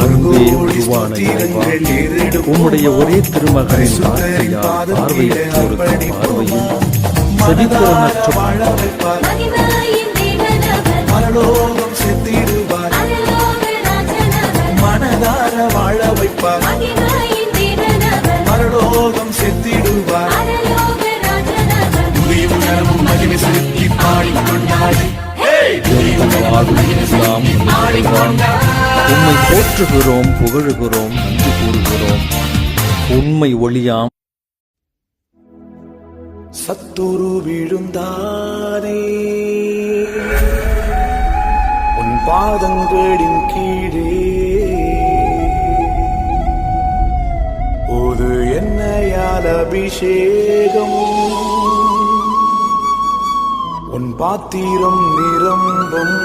அன்பே உருவான இறைவா, உம்முடைய ஒரே திருமகனின் வார்த்தையால் பார்வையற்றோருக்கு பார்வையும் செவித்திறனற்ற பரலோகம் செத்திடுவார், மனதார வாழ வைப்பார். பரலோகம் செத்திடுவார், துதியும் கரமும் மகிமை செலுத்தி பாடிக்கொண்டாடி உம்மை போற்றுகிறோம், புகழுகிறோம், நன்றி கூறுகிறோம். உண்மை ஒளியாம் சத்துரு விழுந்தானே உன் பாதங்களின் கீழே, ஒரு என்னையால் அபிஷேகம் உன் பாத்திரம் நிரம்பும்.